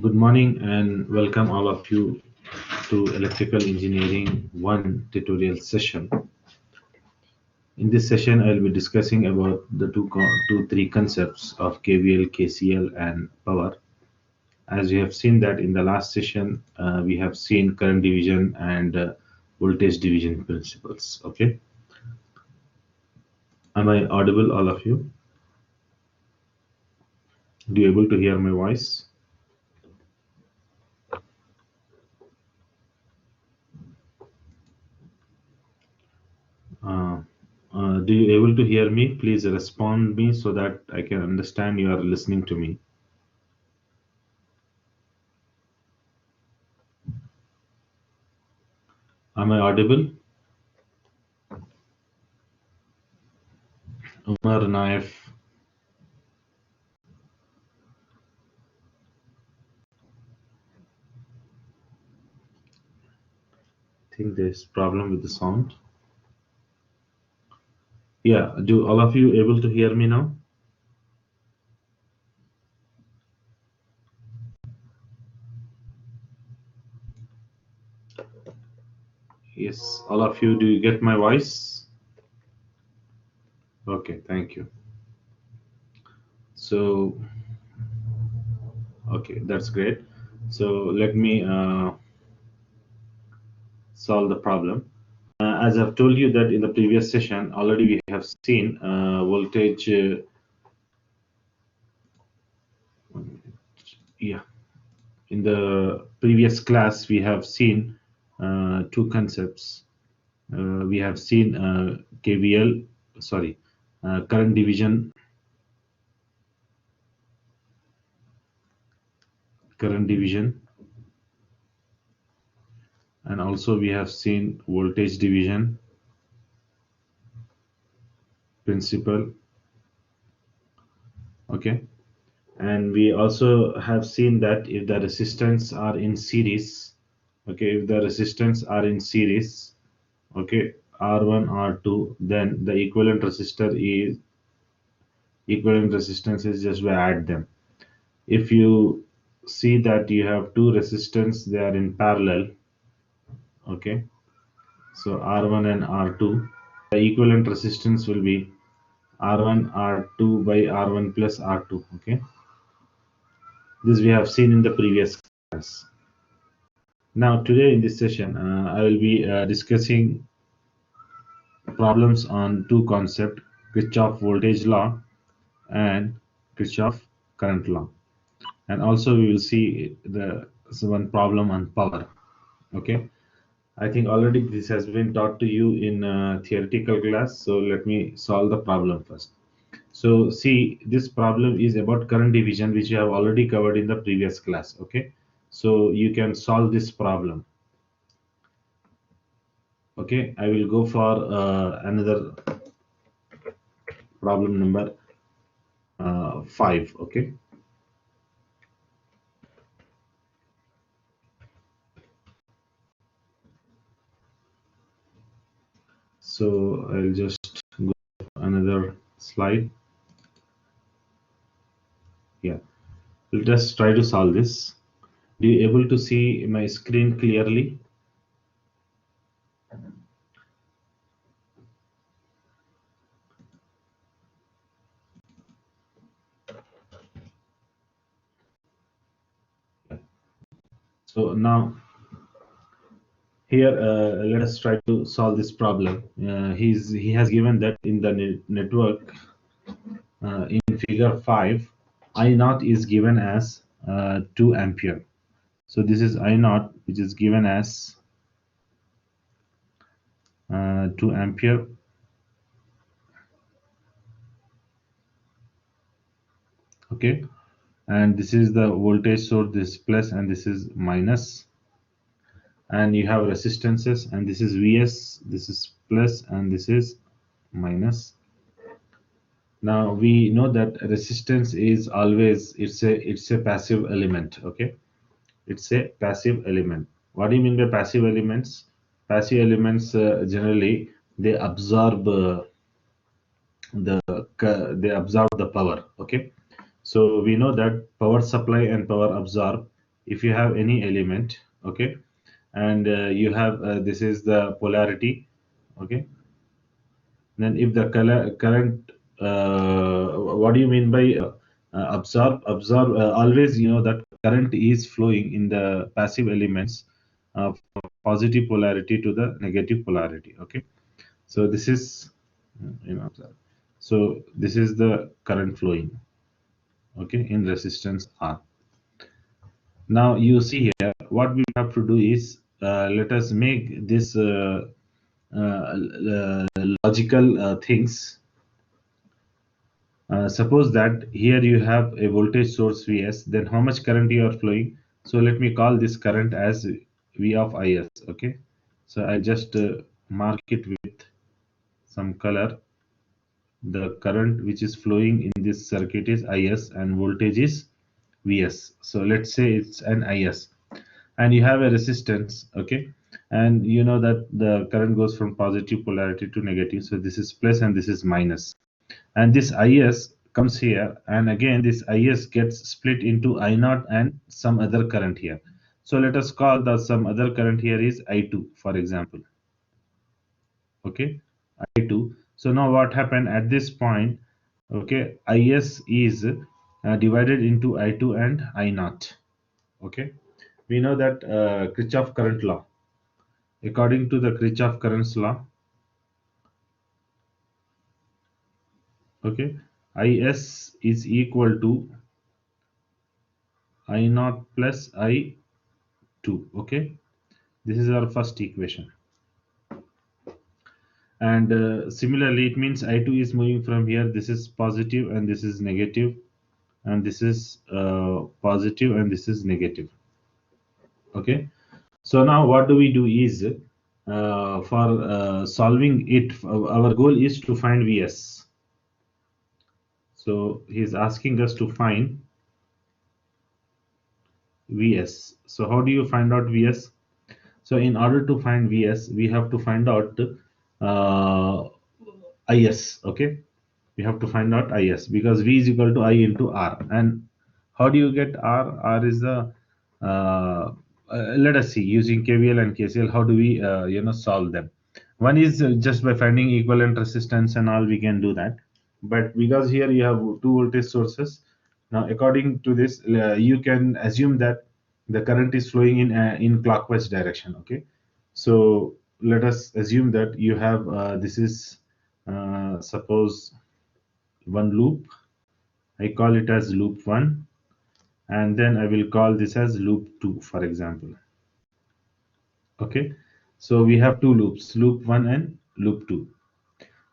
Good morning and welcome all of you to Electrical Engineering 1 tutorial session. In this session, I will be discussing about the three concepts of KVL, KCL, and power. As you have seen that in the last session, we have seen current division and voltage division principles. Okay, am I audible, all of you? Do you able to hear my voice? Uh, do you able to hear me? Please respond me so that I can understand you are listening to me. Am I audible? Umar Naif. I think there's problem with the sound. Yeah, do all of you able to hear me now? Yes, all of you, do you get my voice? Okay, thank you. So, okay, that's great. So let me solve the problem. As I've told you that in the previous session, already we have seen voltage. Yeah, in the previous class, we have seen two concepts. We have seen KVL, sorry, current division, and also we have seen voltage division principle. Okay, and we also have seen that if the resistance are in series, okay, if the resistance are in series, okay, R1, R2, then the equivalent resistance is just we add them. If you see that you have two resistance, they are in parallel. Okay, so R1 and R2, the equivalent resistance will be R1 R2 by R1 plus R2. Okay, this we have seen in the previous class. Now today in this session, I will be discussing problems on two concepts: Kirchhoff voltage law and Kirchhoff current law. And also we will see the one problem on power. Okay, I think already this has been taught to you in theoretical class, so let me solve the problem first. So see, this problem is about current division, which you have already covered in the previous class. Okay, so you can solve this problem. Okay, I will go for another problem number 5. Okay, so I'll just go another slide. Yeah, we'll just try to solve this. Do you able to see my screen clearly? So now here, let us try to solve this problem. He has given that in the network in figure 5, I naught is given as 2 ampere. So this is I naught, which is given as 2 ampere. Okay, and this is the voltage source, this plus and this is minus, and you have resistances, and this is Vs, this is plus and this is minus. Now we know that resistance is always, it's a passive element. Okay, it's a passive element. What do you mean by passive elements? Passive elements generally they absorb they absorb the power. Okay, so we know that power supply and power absorb, if you have any element, okay, and you have this is the polarity, okay, then if the color current, what do you mean by absorb, always you know that current is flowing in the passive elements from positive polarity to the negative polarity, okay. So this is so this is the current flowing, okay, in resistance R. Now you see here what we have to do is let us make this logical things. Suppose that here you have a voltage source Vs, then how much current you are flowing? So let me call this current as V of Is. Okay, so I just mark it with some color. The current which is flowing in this circuit is Is and voltage is Vs. So let's say it's an Is, and you have a resistance. Okay, and you know that the current goes from positive polarity to negative. So this is plus and this is minus, and this Is comes here, and again this Is gets split into I naught and some other current here. So let us call the some other current here is I2, for example. Okay, I2. So now what happened at this point? Okay, Is is divided into I2 and I naught. Okay, we know that Kirchhoff current law. According to the Kirchhoff currents law, okay, Is is equal to I naught plus I2. Okay, this is our first equation. And similarly, it means I2 is moving from here. This is positive and this is negative, and this is positive and this is negative. Okay, so now what do we do is for solving it, our goal is to find Vs. So he's asking us to find Vs. So how do you find out Vs? So in order to find Vs, we have to find out uh, Is. Okay, we have to find out Is because V is equal to I into R. And how do you get R? R is the let us see, using KVL and KCL, how do we solve them? One is just by finding equivalent resistance and all, we can do that. But because here you have two voltage sources, now according to this, you can assume that the current is flowing in clockwise direction. Okay, so let us assume that you have this is suppose one loop. I call it as loop 1, and then I will call this as loop 2, for example. Okay, so we have two loops, loop 1 and loop 2.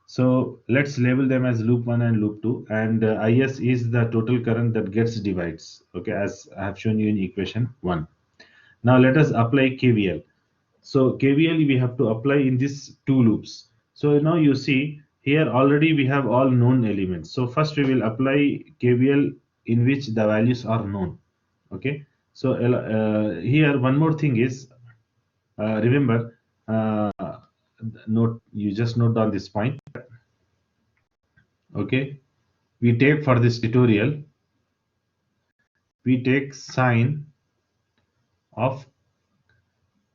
So let's label them as loop 1 and loop 2, and Is is the total current that gets divides, okay, as I have shown you in equation 1. Now let us apply KVL. So KVL we have to apply in these two loops. So now you see here already we have all known elements. So first we will apply KVL in which the values are known. Okay. So here one more thing is remember, note, you just note down this point. Okay. We take for this tutorial, we take sine of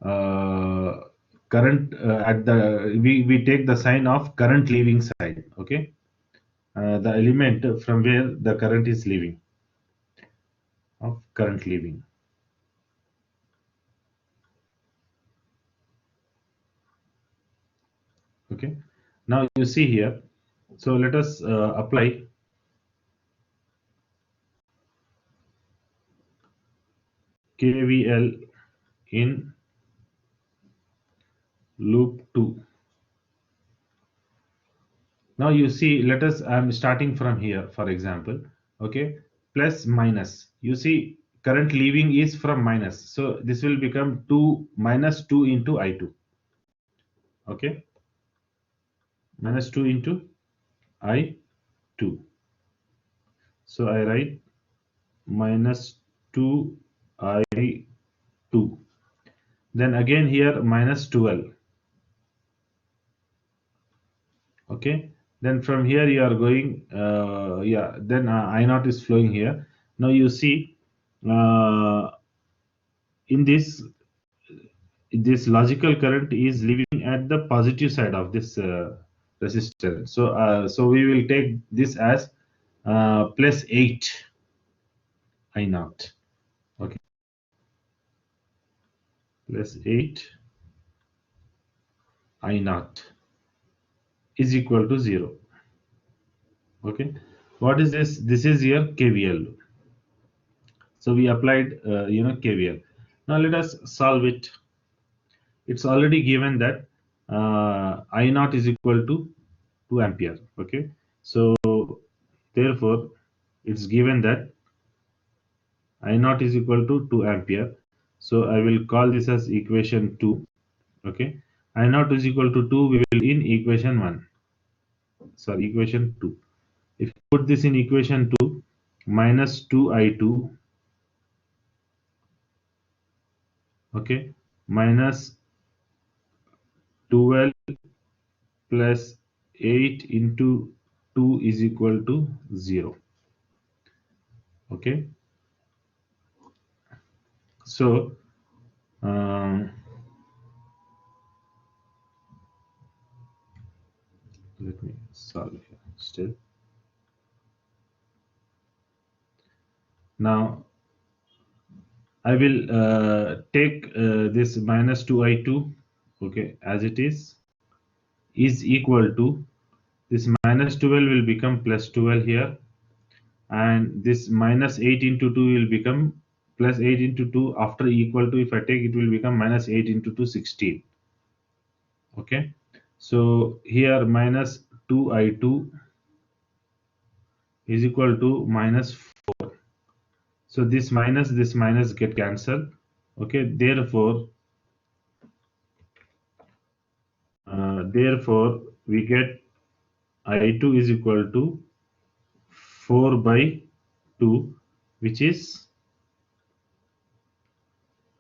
uh, current at the we take the sign of current leaving side. Okay, the element from where the current is leaving, of current leaving. Okay, now you see here, so let us apply KVL in loop 2. Now you see, let us, I'm starting from here, for example. Okay, plus minus, you see current leaving is from minus, so this will become 2 minus 2 into I2. Okay, minus 2 into I2. So I write minus 2 I2. Then again here minus 12. Okay, then from here you are going, yeah, then I naught is flowing here. Now you see, uh, in this logical current is living at the positive side of this resistor. So we will take this as plus 8 I naught. Okay, plus 8 I naught is equal to 0. Okay, what is this? This is your KVL. So we applied KVL. Now let us solve it. It's already given that I naught is equal to 2 ampere. Okay, so therefore it's given that I naught is equal to 2 ampere. So I will call this as equation 2. Okay, I naught is equal to 2, we will in equation 1, sorry, equation 2. If you put this in equation 2, minus 2I2, okay, minus 12 plus 8 into 2 is equal to 0. Okay, so um, let me solve here still. Now I will take this minus 2I2, okay, as it is equal to this minus 12 will become plus 12 here, and this minus 8 into 2 will become plus 8 into 2. After equal to, if I take, it will become minus 8 into 2, 16. Okay, so here minus 2I2 is equal to minus 4. So this minus get cancelled. Okay, therefore we get I2 is equal to 4 by 2, which is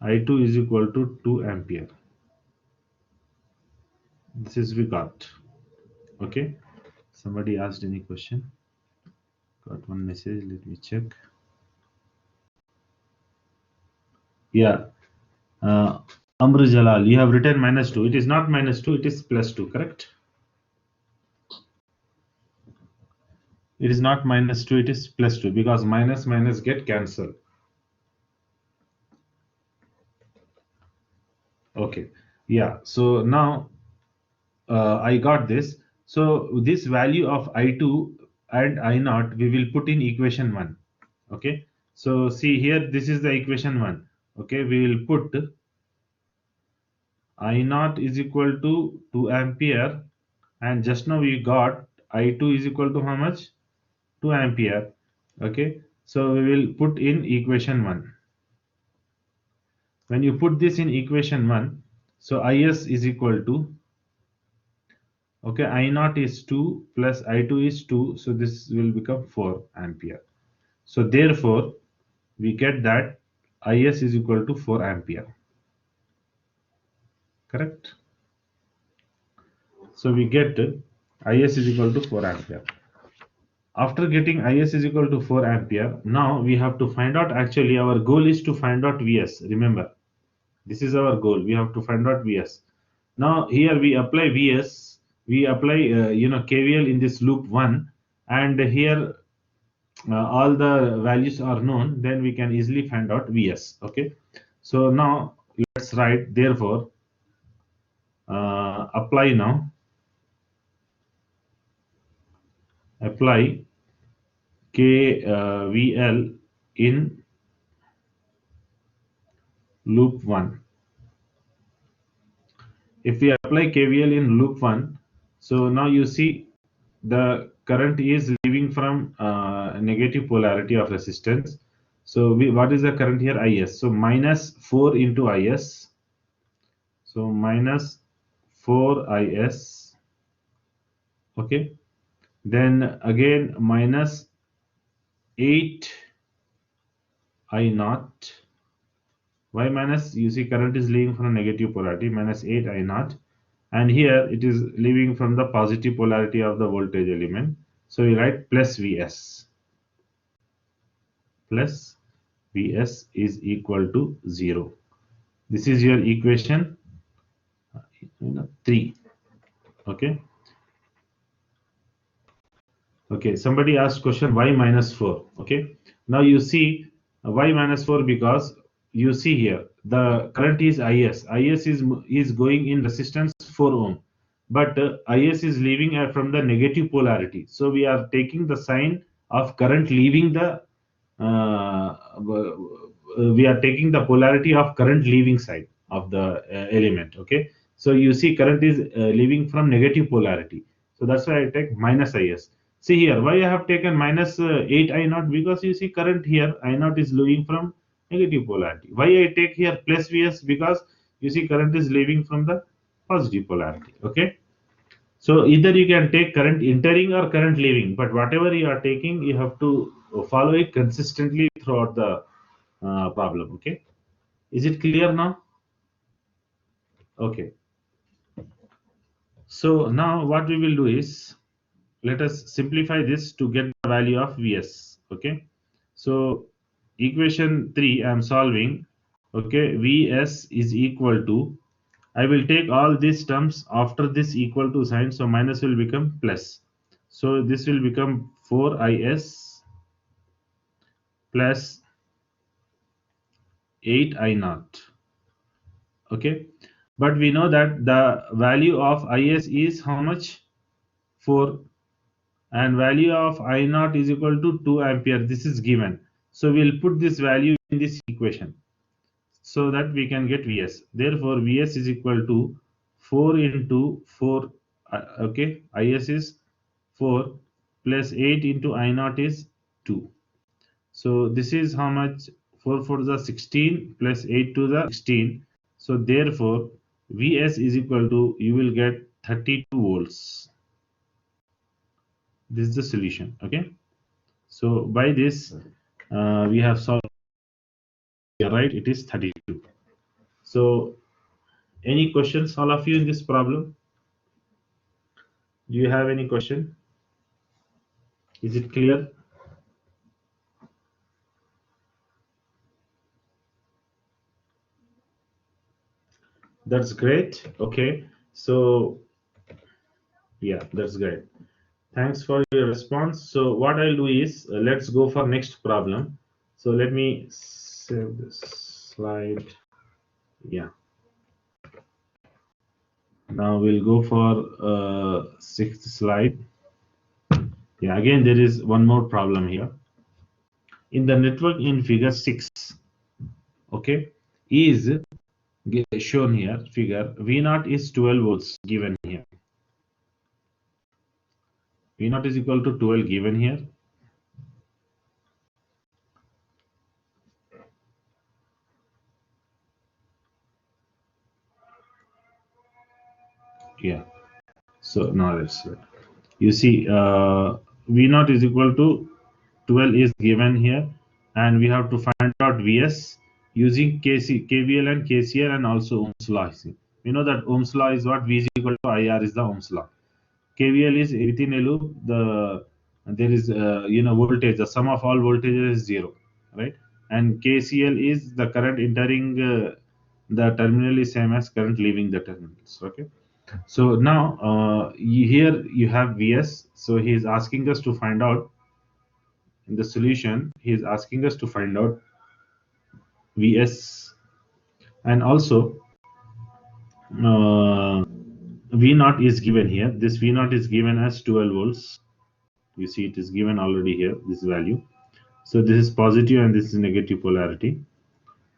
I2 is equal to 2 ampere. This is we got. Okay, somebody asked any question? Got one message, let me check. Yeah, Amru Jalal, you have written minus 2. It is not minus 2, it is plus 2, correct? It is not minus 2, it is plus 2, because minus get cancelled. Okay, yeah, so now I got this. So this value of I2 and I naught we will put in equation 1. Okay, so see here, this is the equation 1. Okay, we will put I naught is equal to 2 ampere, and just now we got I2 is equal to how much? 2 ampere. Okay, so we will put in equation 1. When you put this in equation 1, so Is is equal to, okay, I naught is 2 plus I2 is 2, so this will become 4 ampere. So therefore we get that Is is equal to 4 ampere, correct? So we get Is is equal to 4 ampere. After getting Is is equal to 4 ampere, now we have to find out, actually our goal is to find out Vs. Remember, this is our goal. We have to find out Vs. Now here we apply Vs, we apply KVL in this loop 1, and here all the values are known, then we can easily find out Vs. Okay, so now let's write, therefore apply now, apply KVL in loop 1. If we apply KVL in loop 1, so now you see the current is leaving from negative polarity of resistance. So what is the current here? Is. So minus 4 into Is. So minus 4 Is. Okay. Then again minus 8 I naught. Why minus? You see current is leaving from a negative polarity, minus 8 I naught. And here it is leaving from the positive polarity of the voltage element. So we write plus Vs. Plus Vs is equal to 0. This is your equation 3. Okay. Okay, somebody asked question why minus 4. Okay, now you see why minus 4, because you see here the current is is. Is going in resistance 4 ohm, but is is leaving from the negative polarity. So we are taking the sign of current leaving the we are taking the polarity of current leaving side of the element. Okay, so you see current is leaving from negative polarity, so that's why I take minus is. See here, why I have taken minus 8 I naught, because you see current here I naught is leaving from negative polarity. Why I take here plus Vs, because you see current is leaving from the positive polarity. Okay, so either you can take current entering or current leaving, but whatever you are taking, you have to follow it consistently throughout the problem. Okay, is it clear now? Okay, so now what we will do is, let us simplify this to get the value of Vs. Okay, so equation 3 I am solving. Okay, Vs is equal to, I will take all these terms after this equal to sign, so minus will become plus. So this will become 4is plus 8 I naught. Okay, but we know that the value of is how much? 4, and value of I naught is equal to 2 ampere. This is given. So we'll put this value in this equation so that we can get Vs. Therefore, Vs is equal to 4 into 4. Okay, Is is 4 plus 8 into I naught is 2. So this is how much? 4 for the 16 plus 8 to the 16. So therefore, Vs is equal to, you will get 32 volts. This is the solution. Okay. So by this, we have solved. Yeah, right. It is 32. So any questions, all of you, in this problem? Do you have any question? Is it clear? That's great. Okay. So yeah, that's great. Thanks for your response. So what I'll do is, let's go for next problem. So let me save this slide. Yeah. Now we'll go for sixth slide. Yeah. Again, there is one more problem here. In the network in figure 6, okay, is shown here. Figure V naught is 12 volts given here. V naught is equal to 12 given here. Yeah. So now let's see. You see, V naught is equal to 12 is given here, and we have to find out Vs using KVL and KCL and also Ohm's law. See, we know that Ohm's law is what? V is equal to IR is the Ohm's law. KVL is within a loop. There is voltage. The sum of all voltages is 0, right? And KCL is the current entering the terminal is same as current leaving the terminals. Okay. So now here you have Vs. So he is asking us to find out, in the solution he is asking us to find out Vs, and also uh, V naught is given here. This V naught is given as 12 volts. You see it is given already here, this value. So this is positive and this is negative polarity,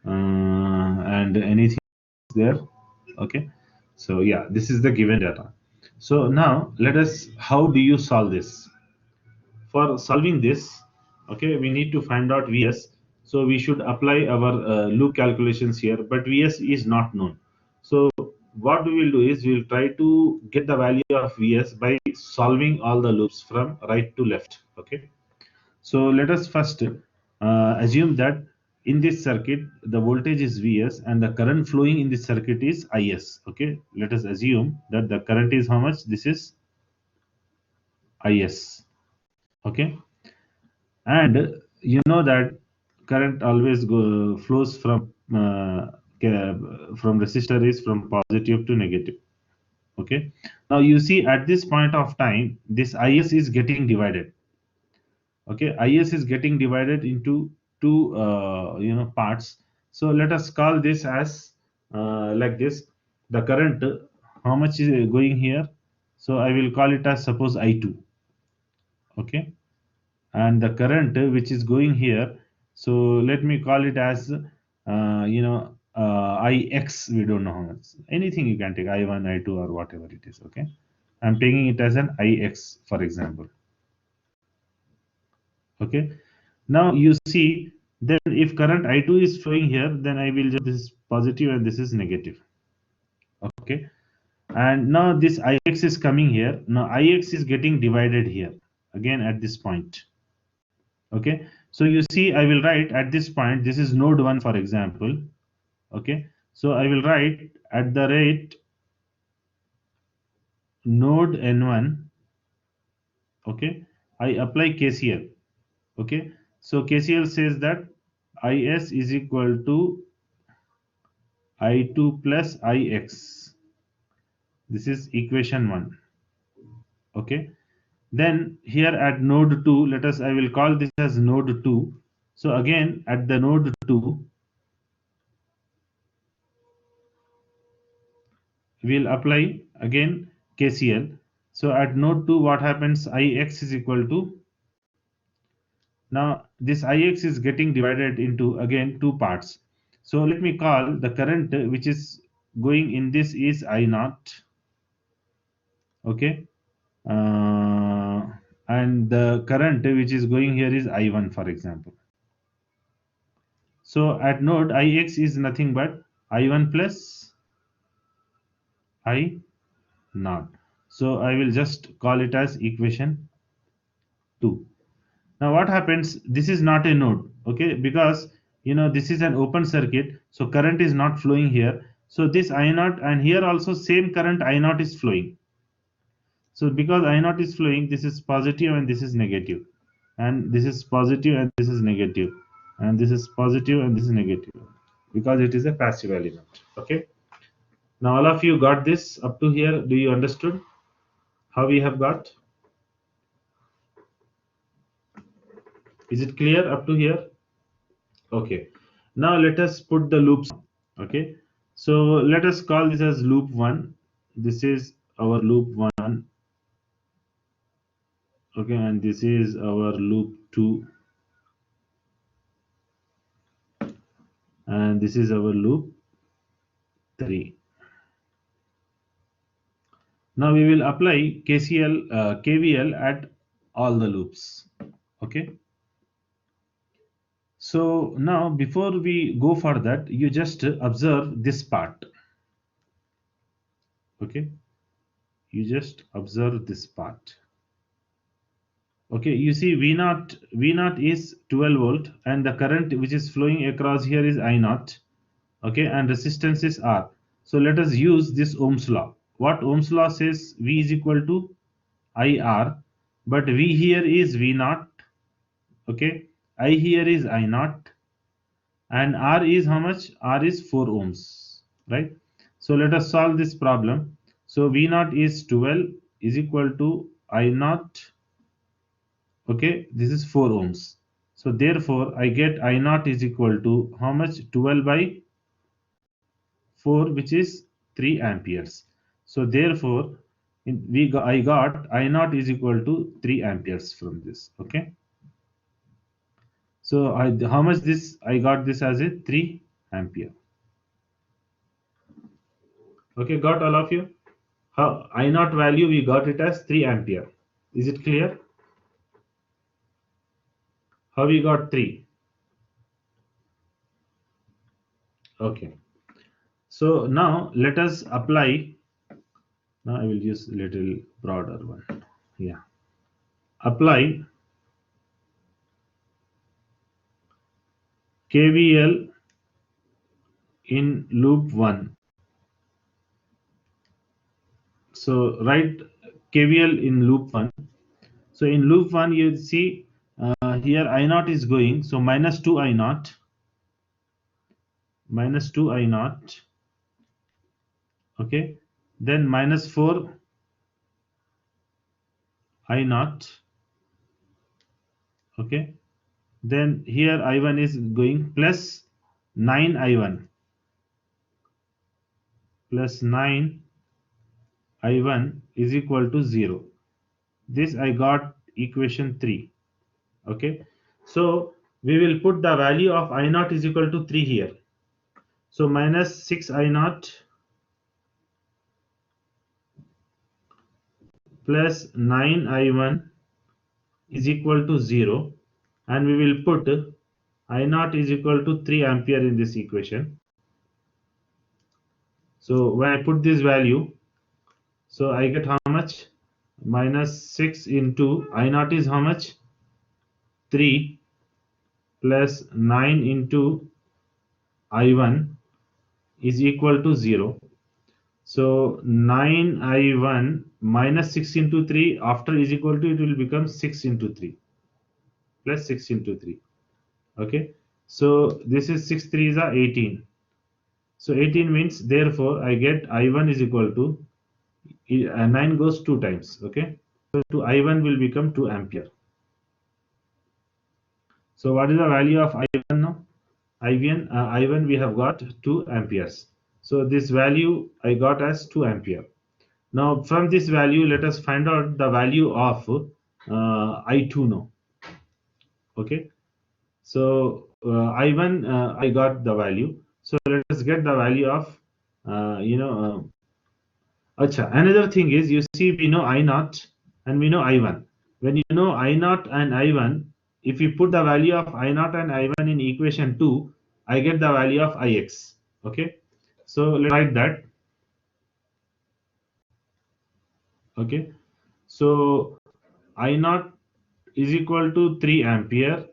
and anything there. Okay, so yeah, this is the given data. So now let us, how do you solve this? For solving this, okay, we need to find out Vs. So we should apply our loop calculations here, but Vs is not known. So what we will do is, we will try to get the value of Vs by solving all the loops from right to left. Okay, so let us first assume that in this circuit the voltage is Vs and the current flowing in this circuit is Is. Okay, let us assume that the current is how much? This is Is. Okay, and you know that current always flows from from resistor is from positive to negative. Okay, now you see at this point of time this is getting divided. Okay, is is getting divided into two parts. So let us call this as like this. The current, how much is going here? So I will call it as suppose I2. Okay, and the current which is going here, so let me call it as Ix. We don't know how much, anything you can take, I1, I2, or whatever it is. Okay, I'm taking it as an Ix, for example. Okay, now you see, then if current I2 is flowing here, then I will just, this is positive and this is negative. Okay, and now this Ix is coming here. Now Ix is getting divided here again at this point. Okay, so you see, I will write at this point, this is node 1, for example. Okay, so I will write at the rate node n1. Okay, I apply KCL. Okay, so KCL says that Is is equal to I2 plus Ix. This is equation 1. Okay, then here at node 2, let us, I will call this as node 2. So again at the node 2, we'll apply again KCL. So at node 2, what happens? Ix is equal to, now this Ix is getting divided into again two parts. So let me call the current which is going in this is I naught. Okay, and the current which is going here is I1, for example. So at node Ix is nothing but I1 plus I naught. So I will just call it as equation 2. Now what happens? This is not a node, okay, because this is an open circuit, so current is not flowing here. So this I naught, and here also same current I naught is flowing. So because I naught is flowing, this is positive and this is negative, and this is positive and this is negative, and this is positive and this is negative, because it is a passive element. Okay. Now all of you got this up to here. Do you understood how we have got? Is it clear up to here? Okay. Now let us put the loops. Okay. So let us call this as loop 1. This is our loop 1. Okay, and this is our loop 2. And this is our loop 3. Now we will apply KVL at all the loops. Okay. So now before we go for that, you just observe this part. Okay, you just observe this part. Okay, you see V naught is 12 volt, and the current which is flowing across here is I naught. Okay, and resistance is R. So let us use this Ohm's law. What Ohm's law says? V is equal to IR, but V here is V naught. Okay, I here is I naught, and R is how much? R is 4 ohms, right? So let us solve this problem. So V naught is 12 is equal to I naught. Okay, this is 4 ohms. So therefore I get I naught is equal to how much? 12 by 4, which is 3 amperes. So therefore I got I naught is equal to 3 amperes from this. Okay, so how much this? I got this as a 3 ampere. Okay, got all of you? How I naught value we got it as 3 ampere. Is it clear? How we got 3? Okay. So now let us apply. Now I will use a little broader one. Yeah. Apply KVL in loop 1. So write KVL in loop 1. So in loop 1 you see here I naught is going, so minus 2 I naught. minus 2 I naught, okay, then minus 4 I naught, okay, then here I1 is going plus 9 I1 plus 9 I1 is equal to 0. This I got equation 3. Okay, so we will put the value of I naught is equal to 3 here. So minus 6 I naught plus 9 I1 is equal to 0, and we will put I naught is equal to 3 ampere in this equation. So when I put this value, so I get how much? Minus 6 into I naught is how much? 3 plus 9 into I1 is equal to 0. So 9I1 minus 6 into 3 after is equal to, it will become 6 into 3 plus 6 into 3. Okay, so this is 6 3s are 18. So 18 means, therefore I get I1 is equal to 9 goes 2 times. Okay, so to I1 will become 2 ampere. So what is the value of I1 now? I1 we have got 2 amperes. So this value I got as 2 ampere. Now from this value, let us find out the value of I2 now. Okay, so I1 I got the value. So let us get the value of Acha. Another thing is, you see, we know I naught and we know I1. When you know I naught and I1, if you put the value of I naught and I1 in equation 2, I get the value of Ix. Okay, so let's write that. Okay, so I naught is equal to 3 ampere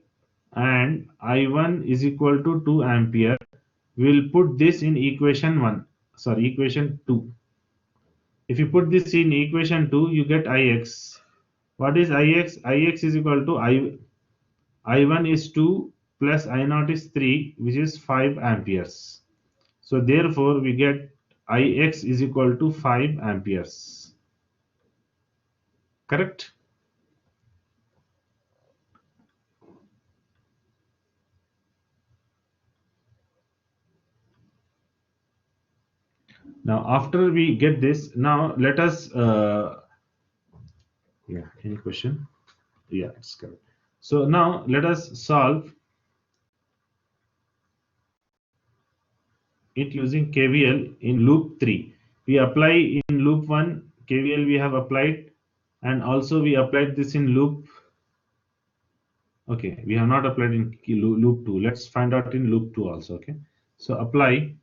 and I1 is equal to 2 ampere. We'll put this in equation 1, sorry, equation 2. If you put this in equation 2, you get Ix. What is Ix? Ix is equal to I1 is 2 plus I naught is 3, which is 5 amperes. So therefore we get Ix is equal to 5 amperes. Correct? Now after we get this, now let us yeah, any question? Yeah, it's correct. So now let us solve it using KVL in loop 3. We apply in loop 1 KVL we have applied, and also we applied this in loop. Okay, we have not applied in loop 2. Let's find out in loop 2 also. Okay, so apply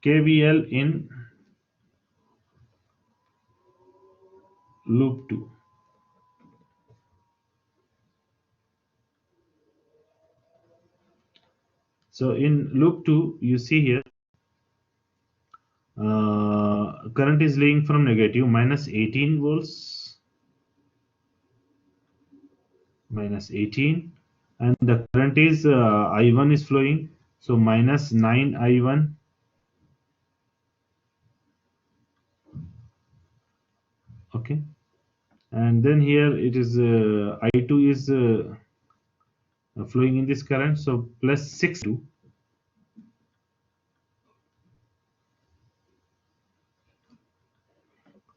KVL in loop 2. So in loop 2, you see here current is leading from negative minus 18 volts, minus 18, and the current is I1 is flowing, so minus 9 I1. Okay, and then here it is I2 is flowing in this current, so plus 6 2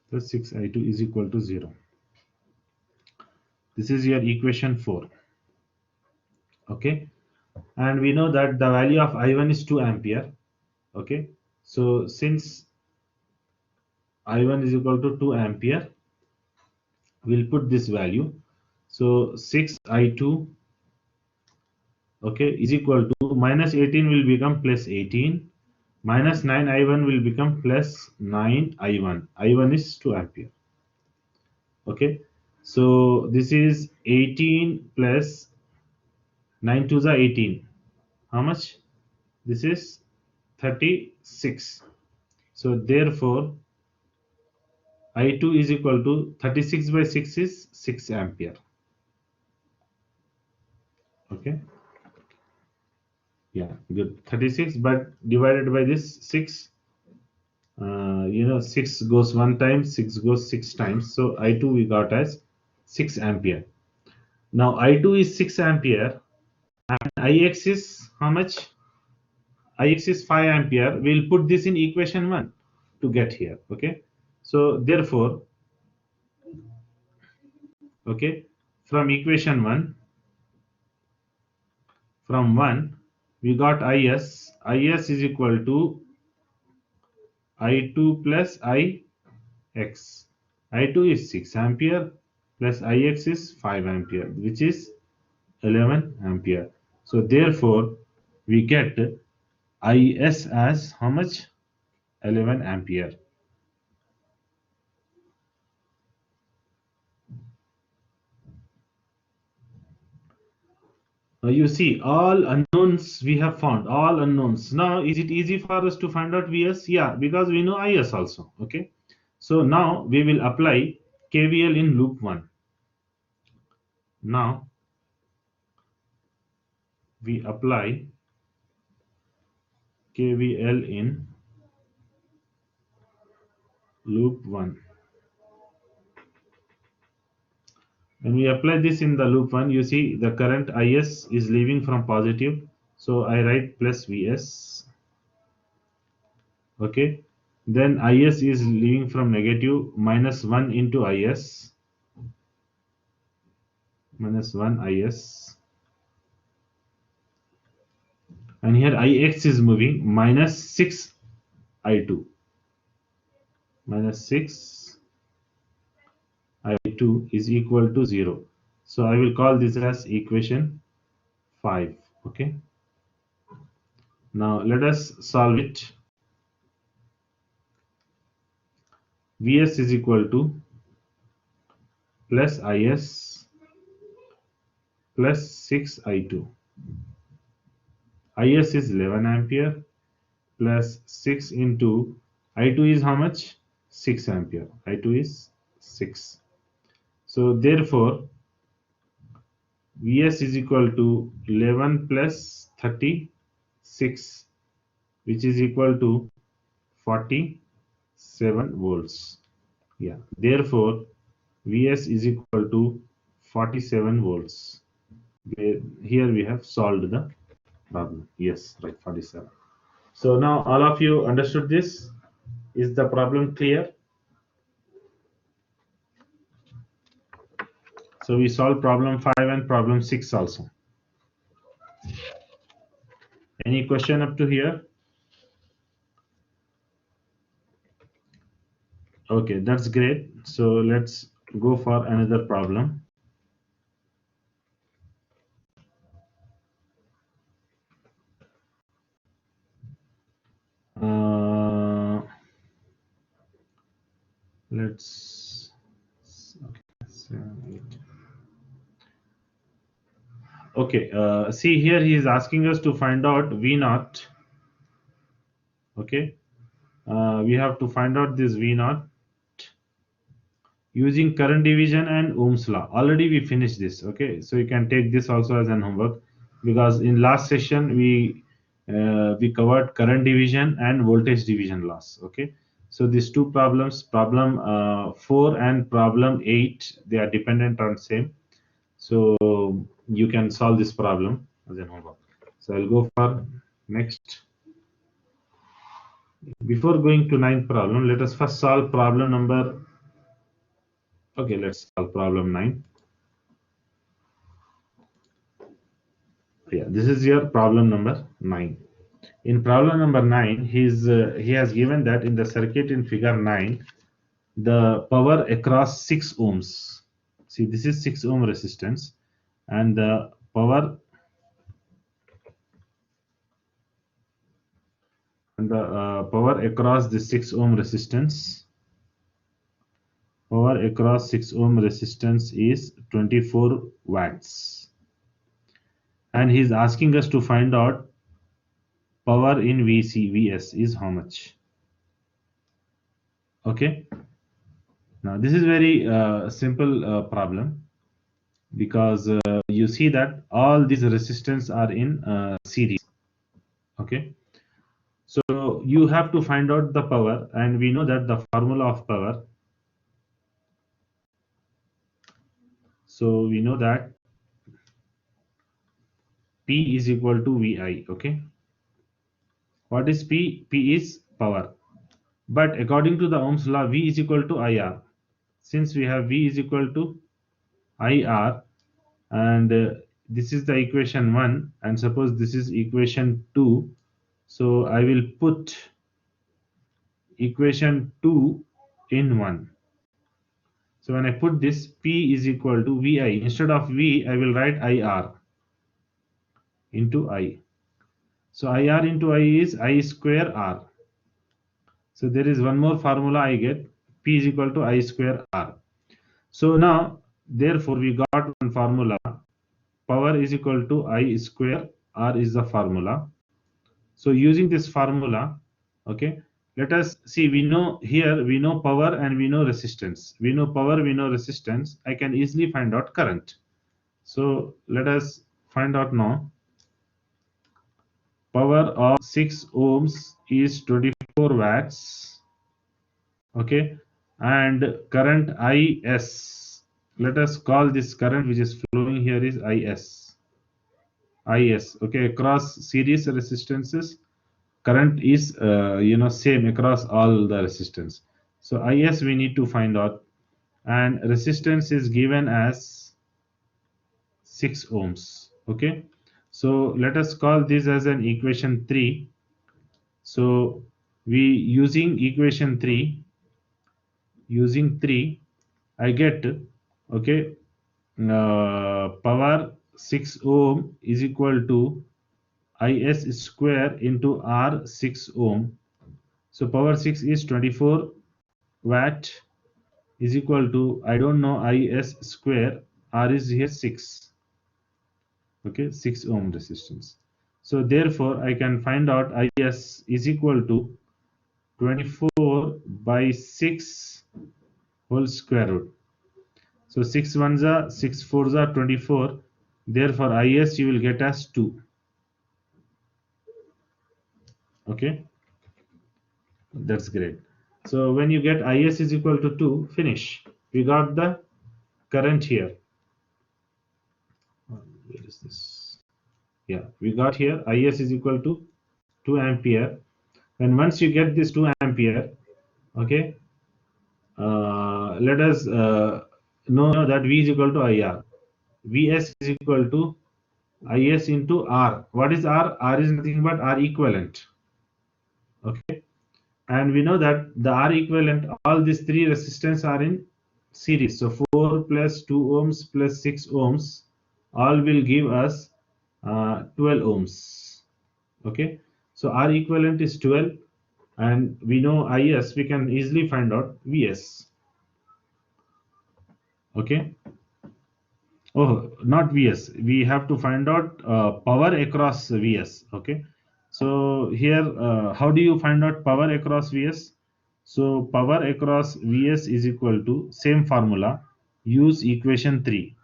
plus 6 I2 is equal to 0. This is your equation 4. Okay, and we know that the value of I1 is 2 ampere. Okay, so since I1 is equal to 2 ampere, we'll put this value. So 6 I2, okay, is equal to minus 18 will become plus 18, minus 9 I1 will become plus 9 I1. I1 is 2 ampere. Okay, so this is 18 plus 9 to the 18. How much? This is 36. So therefore I2 is equal to 36 by 6 is 6 ampere. Okay, yeah, good. 36, but divided by this 6, 6 goes one time, 6 goes 6 times. So I2 we got as 6 ampere. Now I2 is 6 ampere and Ix is how much? Ix is 5 ampere. We'll put this in equation 1 to get here. Okay. So therefore, okay, from equation 1, from 1, we got Is. Is is equal to I2 plus Ix. I2 is 6 ampere plus Ix is 5 ampere, which is 11 ampere. So therefore, we get Is as how much? 11 ampere. You see, all unknowns we have found, all unknowns. Now, is it easy for us to find out Vs? Yeah, because we know Is also. Okay. So now we will apply KVL in loop 1. Now we apply KVL in loop 1. When we apply this in the loop 1, you see the current Is is leaving from positive. So I write plus Vs. Okay. Then Is is leaving from negative, minus 1 into Is, minus 1 Is. And here Ix is moving, minus 6 I2, minus 6 I2 is equal to 0. So I will call this as equation 5. Okay. Now let us solve it. Vs is equal to plus Is plus 6 I2. Is is 11 ampere plus 6 into I2 is how much? 6 ampere. I2 is 6. So therefore, Vs is equal to 11 plus 36, which is equal to 47 volts. Yeah. Therefore, Vs is equal to 47 volts. Here we have solved the problem. Yes, right, 47. So now all of you understood this? Is the problem clear? So we solved problem 5 and problem 6 also. Any question up to here? Okay, that's great. So let's go for another problem. Uh, let's okay, 7, 8. Okay, see here he is asking us to find out V naught. Okay, we have to find out this V naught using current division and Ohm's law. Already we finished this. Okay, so you can take this also as an homework, because in last session we covered current division and voltage division laws. Okay, so these two problems, problem 4 and problem 8, they are dependent on same. So you can solve this problem as an homework. So I'll go for next. Before going to ninth problem, let us first solve problem number. Okay, let's solve problem 9. Yeah, this is your problem number 9. In problem number 9, he has given that in the circuit in figure 9, the power across 6 ohms. See, this is 6 ohm resistance, and the power across the 6 ohm resistance, power across 6 ohm resistance is 24 watts, and he's asking us to find out power in Vs is how much. Okay, now this is very simple problem. because you see that all these resistance are in series. Okay, so you have to find out the power, and we know that the formula of power. So we know that P is equal to VI. Okay, what is P? P is power. But according to the Ohm's law, V is equal to IR. Since we have V is equal to IR, and this is the equation 1, and suppose this is equation 2, so I will put equation 2 in 1. So when I put this, P is equal to VI. Instead of V, I will write IR into I. So IR into I is I square R. So there is one more formula I get, P is equal to I square R. So now, therefore, we got one formula, power is equal to I square R is the formula. So using this formula, okay, let us see, we know here, we know power and we know resistance. We know power, we know resistance. I can easily find out current. So let us find out now. Power of 6 ohms is 24 watts. Okay, and current is, let us call this current which is flowing here is is. Okay, across series resistances, current is same across all the resistance. So is we need to find out, and resistance is given as 6 ohms. Okay, so let us call this as an equation 3. So we using equation 3, I get, okay, power 6 ohm is equal to is square into R 6 ohm. So power 6 is 24 watt is equal to, I don't know, is square, R is here 6. Okay, 6 ohm resistance. So therefore I can find out is equal to 24 by 6 whole square root. So 6 ones are 6 fours are 24. Therefore is you will get as 2. Okay, that's great. So when you get is is equal to 2, finish. We got the current here. Where is this? Yeah, we got here is is equal to 2 ampere. And once you get this 2 ampere, okay, let us know that V is equal to IR. Vs is equal to Is into R. What is R? R is nothing but R equivalent. Okay, and we know that the R equivalent, all these three resistance are in series. So 4 plus 2 ohms plus 6 ohms, all will give us 12 ohms. Okay, so R equivalent is 12, and we know Is, we can easily find out Vs. Okay, oh, not Vs, we have to find out power across Vs. Okay, so here, how do you find out power across Vs? So power across Vs is equal to same formula. Use equation 3.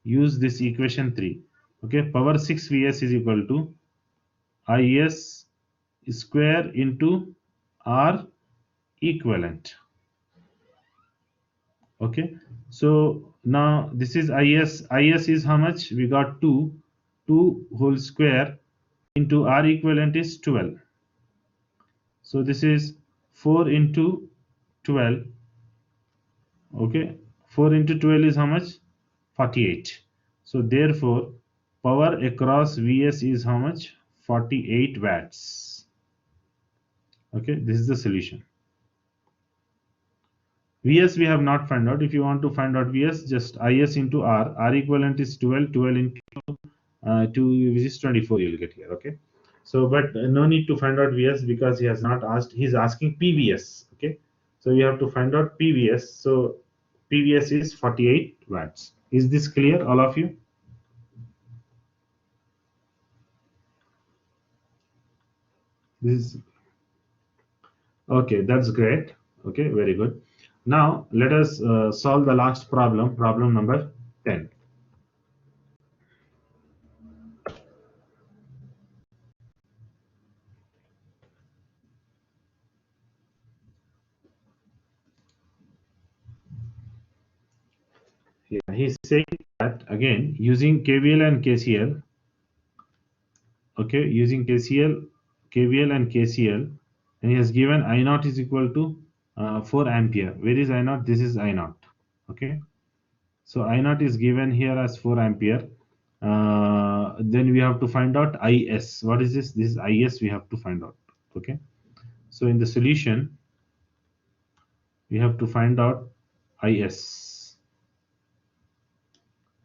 Use this equation 3. Okay, power 6 Vs is equal to Is square into R equivalent. Okay, so now this is is is how much? We got 2 whole square into R equivalent is 12. So this is 4 into 12. Okay, 4 into 12 is how much? 48. So therefore power across Vs is how much? 48 watts. Okay, this is the solution. Vs we have not found out. If you want to find out Vs, just Is into R equivalent is 12, 12 into 2 which is 24, you'll get here. Okay, so but no need to find out Vs because he has not asked, he's asking PVS. Okay, so you have to find out PVS. So PVS is 48 watts. Is this clear, all of you? This is okay, that's great. Okay, very good. Now let us solve the last problem, problem number 10. Yeah, he's saying that again using KVL and KCL. Okay, using KVL and KCL, and he has given I naught is equal to 4 ampere. Where is I naught? This is I naught. Okay, so I naught is given here as 4 ampere. Then we have to find out IS. What is this? This is IS. We have to find out. Okay, so in the solution, we have to find out IS,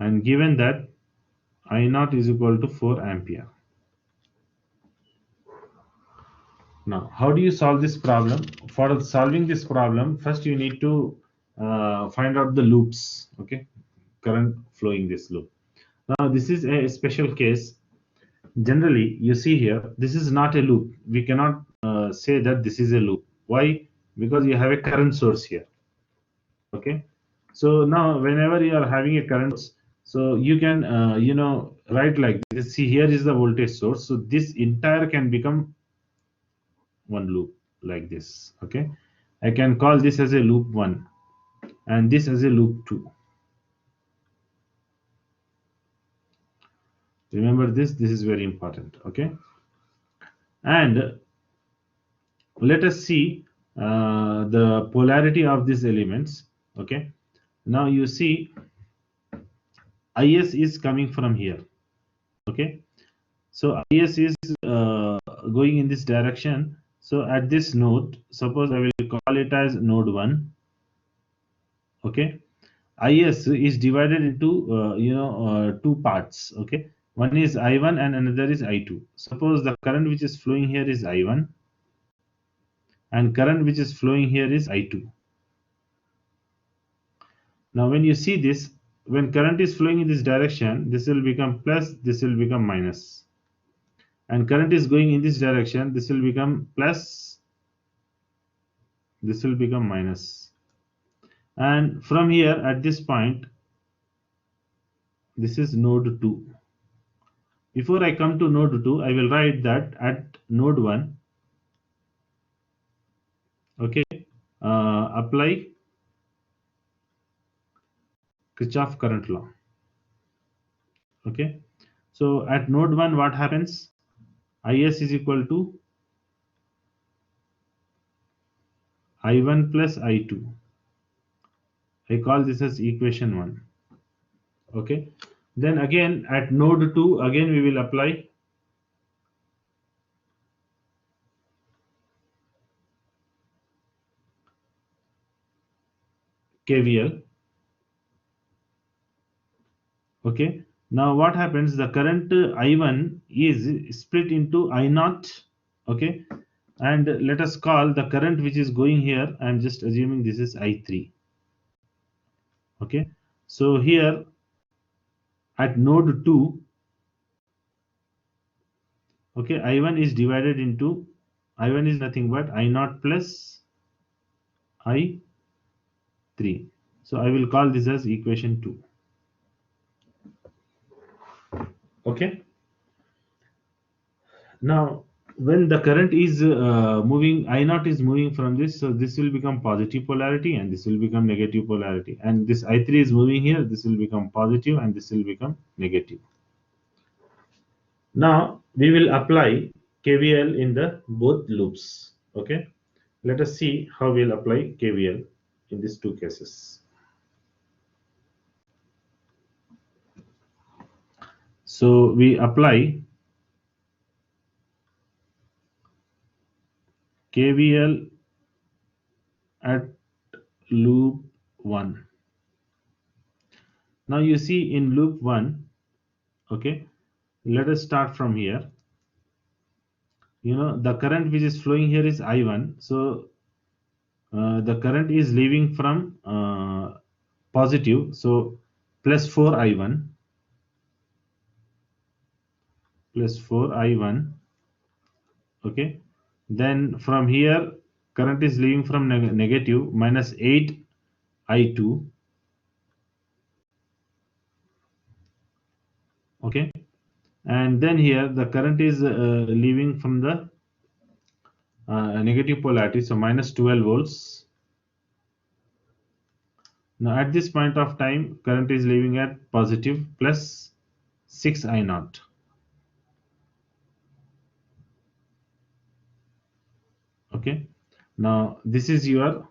and given that I naught is equal to 4 ampere. Now, how do you solve this problem? For solving this problem, first you need to find out the loops, okay? Current flowing this loop. Now, this is a special case. Generally, you see here, this is not a loop. We cannot say that this is a loop. Why? Because you have a current source here, okay? So now, whenever you are having a current, so you can, write like this. See, here is the voltage source. So this entire can become one loop like this. Okay, I can call this as a loop 1 and this as a loop 2. Remember this is very important. Okay, and let us see the polarity of these elements. Okay, now you see is coming from here. Okay, so is going in this direction. So at this node, suppose I will call it as node 1. Okay, is divided into two parts. Okay, one is I1 and another is I2. Suppose the current which is flowing here is I1 and current which is flowing here is I2. Now when you see this, when current is flowing in this direction, this will become plus, this will become minus, and current is going in this direction, this will become plus, this will become minus. And from here at this point, this is node 2. Before I come to node 2, I will write that at node 1, okay, apply Kirchhoff current law. Okay, so at node 1, what happens? Is is equal to I1 plus I2. I call this as equation 1. Okay, then again at node 2, again we will apply KVL. Okay, now what happens? The current I1 is split into I0. Okay, and let us call the current which is going here. I am just assuming this is I3. Okay, so here at node 2, okay, I1 is divided into, I1 is nothing but I0 plus I3. So I will call this as equation 2. Okay, now when the current is moving, I0 is moving from this, so this will become positive polarity and this will become negative polarity, and this I3 is moving here, this will become positive and this will become negative. Now we will apply KVL in the both loops. Okay, let us see how we'll apply KVL in these two cases. So we apply KVL at loop 1. Now you see in loop 1, okay, let us start from here. The current which is flowing here is I1. So the current is leaving from positive. So plus 4 I1 plus 4 I1. Okay. Then from here, current is leaving from negative minus 8 I2. Okay. And then here the current is leaving from the negative polarity. So minus 12 volts. Now at this point of time, current is leaving at positive plus 6 I naught. Okay. Now this is your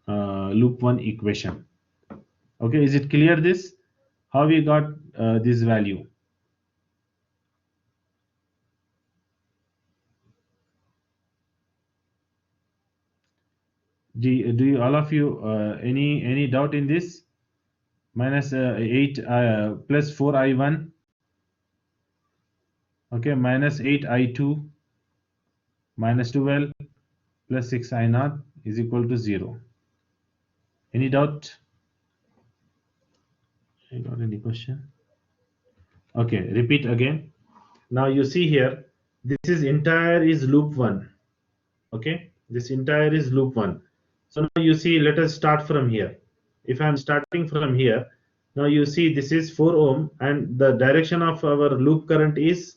loop 1 equation. Okay, is it clear this? How we got this value? Do you, all of you, any doubt in this? Minus 8 plus 4 I1, okay, minus 8 I2 minus 12 plus 6 I naught is equal to 0. Any doubt? I got any question? Okay, repeat again. Now you see here, this is entire is loop 1. Okay, this entire is loop 1. So now you see, let us start from here. If I'm starting from here, now you see this is 4 ohm and the direction of our loop current is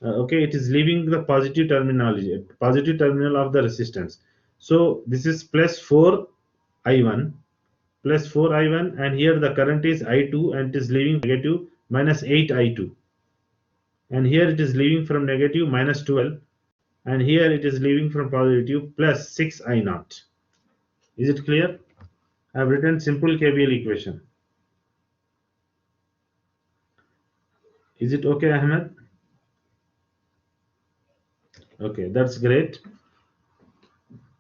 okay, it is leaving the positive terminal of the resistance. So this is plus 4 I1 plus 4 I1, and here the current is I2 and it is leaving negative minus 8 I2, and here it is leaving from negative minus 12, and here it is leaving from positive plus 6 I naught. Is it clear? I have written simple KVL equation. Is it okay, Ahmed? Okay, that's great.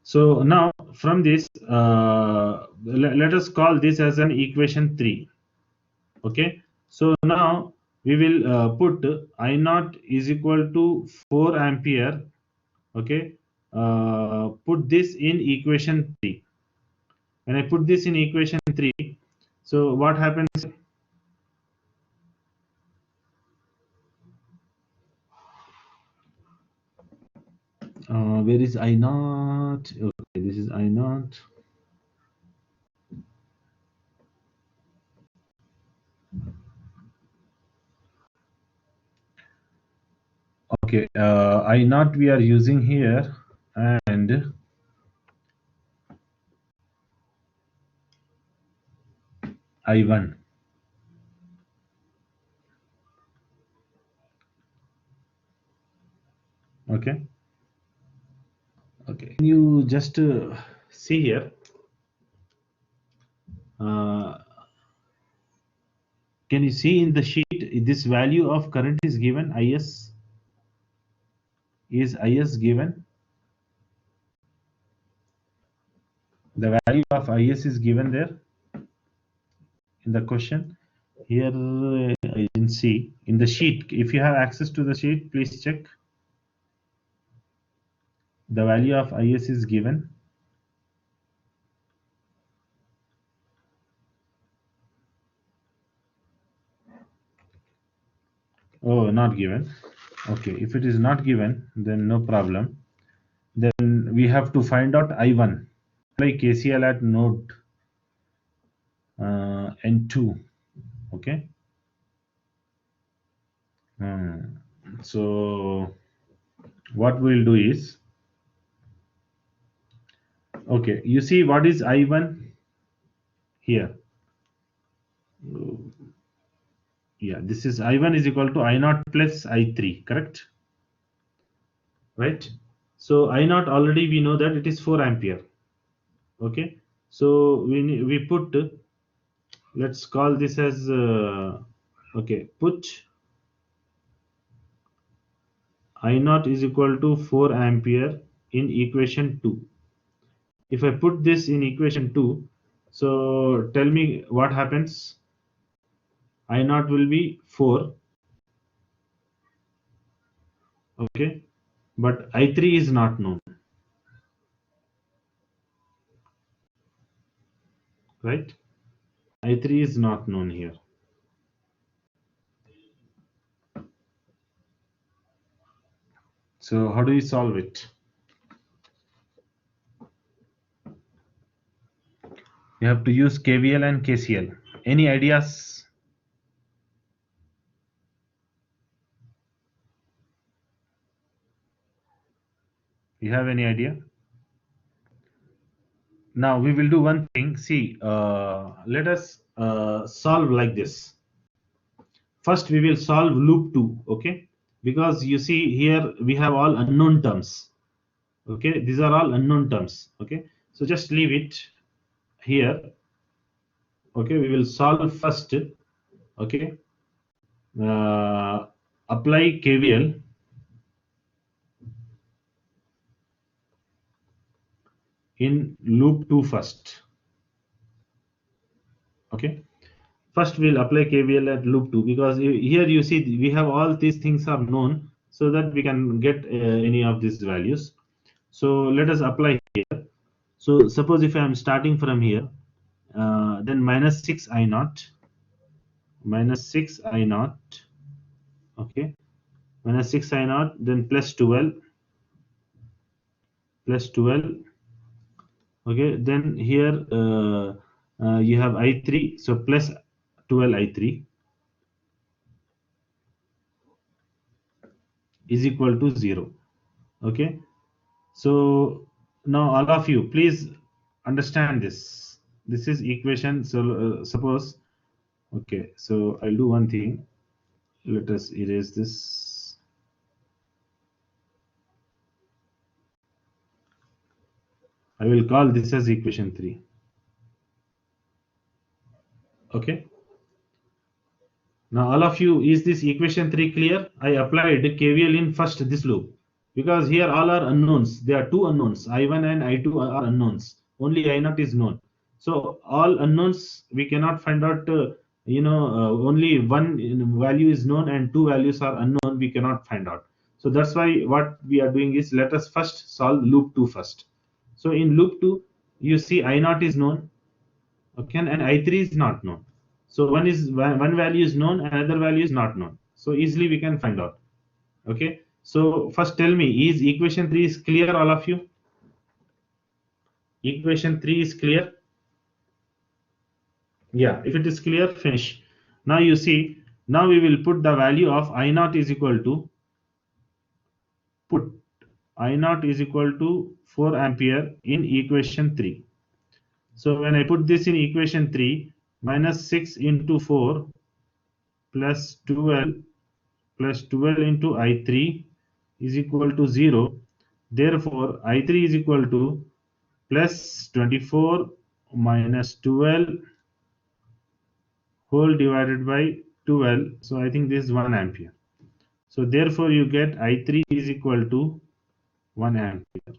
So now from this, let us call this as an equation 3. Okay. So now we will put I naught is equal to 4 ampere. Okay. Put this in equation 3. When I put this in equation 3, so what happens? Where is I naught? Okay, this is I naught. Okay, I naught we are using here, and I1. Okay. Okay. Can you just see here? Uh, can you see in the sheet this value of current is given? Is given? The value of IS is given there in the question. Here I didn't see in the sheet. If you have access to the sheet, please check. The value of IS is given. Oh, not given. Okay, if it is not given, then no problem. Then we have to find out I1. Apply KCL at node N2. Okay. So what we'll do is, okay, you see what is I1 here? Yeah, this is I1 is equal to I naught plus I3, correct? Right? So I naught already we know that it is 4 ampere. Okay. So we put, let's call this as okay, put I naught is equal to 4 ampere in equation 2. If I put this in equation 2, so tell me what happens. I naught will be 4, okay, but I3 is not known, right? I3 is not known here. So how do you solve it? You have to use KVL and KCL. Any ideas? You have any idea? Now we will do one thing. See, let us solve like this. First, we will solve loop 2, okay? Because you see here we have all unknown terms, okay? These are all unknown terms, okay? So just leave it here, okay? We will solve first, okay? Apply KVL in loop 2 first, okay? First, we'll apply KVL at loop 2 because here you see we have all these things are known so that we can get any of these values. So let us apply here. So suppose if I am starting from here, then minus 6 I naught, minus 6 I naught, okay, minus 6 I naught, then plus 12, plus 12, okay, then here you have I3, so plus 12 I3 is equal to 0, okay. So now all of you please understand this. This is equation. So suppose, okay, so I'll do one thing. Let us erase this. I will call this as equation 3. Okay. Now all of you, is this equation 3 clear? I applied KVL in first this loop because here all are unknowns. There are two unknowns. I1 and I2 are unknowns. Only I0 is known. So all unknowns we cannot find out. Only one value is known and two values are unknown. We cannot find out. So that's why what we are doing is let us first solve loop 2 first. So in loop 2, you see I0 is known, okay, and I3 is not known. So one value is known, another value is not known. So easily we can find out. Okay. So first tell me, is equation 3 is clear, all of you? Equation 3 is clear? Yeah, if it is clear, finish. Now you see, now we will put the value of I0 is equal to, put I0 is equal to 4 ampere in equation 3. So when I put this in equation 3, minus 6 into 4 plus 12 into I3 is equal to 0. Therefore, I3 is equal to plus 24 minus 12 whole divided by 12. So I think this is 1 ampere. So therefore, you get I3 is equal to 1 ampere.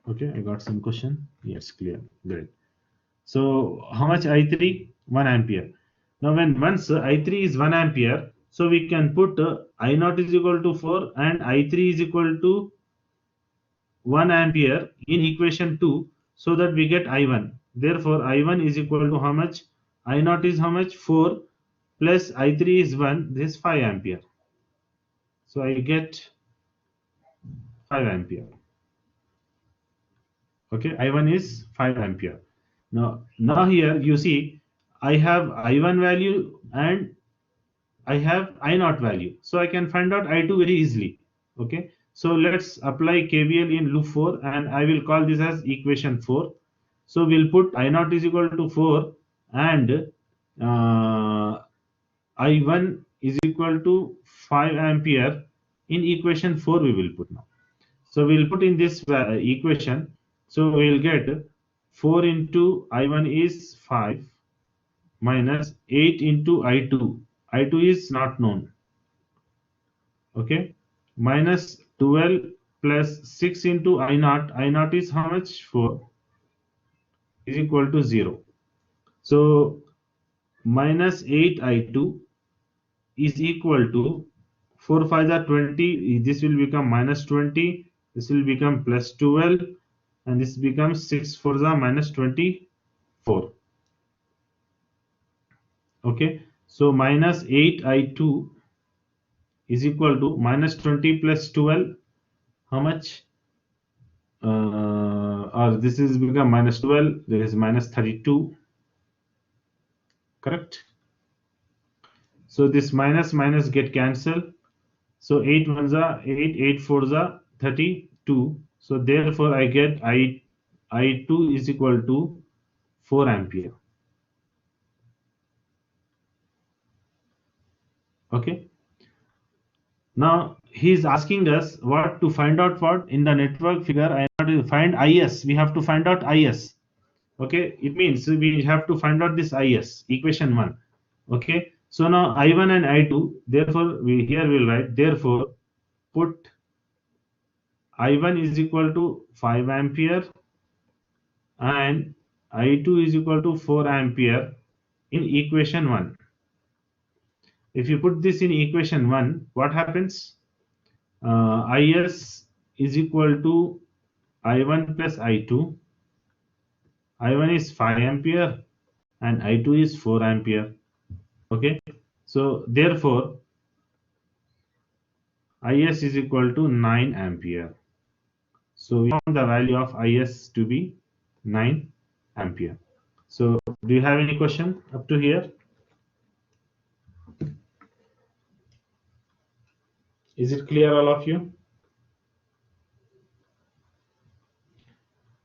Okay, I got some question. Yes, clear. Great. So how much I3? 1 ampere. Now when once I3 is 1 ampere, so we can put I0 is equal to 4 and I3 is equal to 1 ampere in equation 2, so that we get I1. Therefore I1 is equal to how much? I0 is how much? 4 plus I3 is 1. This is 5 ampere. So I get 5 ampere. Okay, I1 is 5 ampere. Now here you see I have I1 value and I have I0 value. So I can find out I2 very easily. Okay. So let's apply KVL in loop 4 and I will call this as equation 4. So we'll put I0 is equal to 4 and I1 is equal to 5 ampere in equation 4 we will put now. So we'll put in this equation. So we'll get 4 into I1 is 5 minus 8 into I2. I2 is not known. Okay. Minus 12 plus 6 into I0. I0 is how much? 4 is equal to 0. So minus 8 I2 is equal to 4 5 are 20. This will become minus 20. This will become plus 12. And this becomes 6 4 are minus 24. Okay. So minus 8 I2 is equal to minus 20 plus 12. How much? Or this is become minus 12. There is minus 32. Correct. So this minus minus get cancelled. So 8 ones are 8, 8 fours are 32. So therefore I get I2 is equal to 4 ampere. Okay. Now he is asking us what to find out what in the network figure. I have to find IS. We have to find out IS. Okay, it means we have to find out this IS, equation 1. Okay, so now I1 and I2, therefore we here will write, therefore put I1 is equal to 5 ampere and I2 is equal to 4 ampere in equation 1. If you put this in equation 1, what happens? Is is equal to I1 plus I2. I1 is 5 ampere and I2 is 4 ampere. Okay, so therefore Is is equal to 9 ampere. So we found the value of Is to be 9 ampere. So do you have any question up to here? Is it clear, all of you?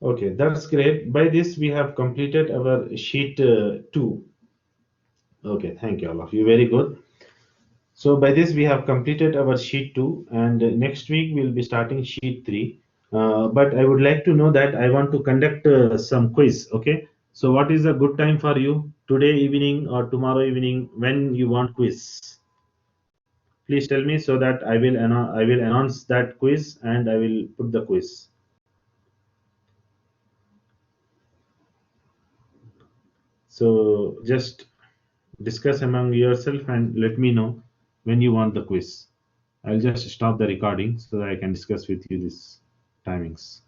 Okay, that's great. By this we have completed our sheet 2. Okay, thank you all of you. Very good. So by this we have completed our sheet 2, and next week we'll be starting sheet 3. But I would like to know that I want to conduct some quiz. Okay. So what is a good time for you today evening or tomorrow evening when you want quiz? Please tell me so that I will announce that quiz and I will put the quiz. So just discuss among yourself and let me know when you want the quiz. I'll just stop the recording so that I can discuss with you these timings.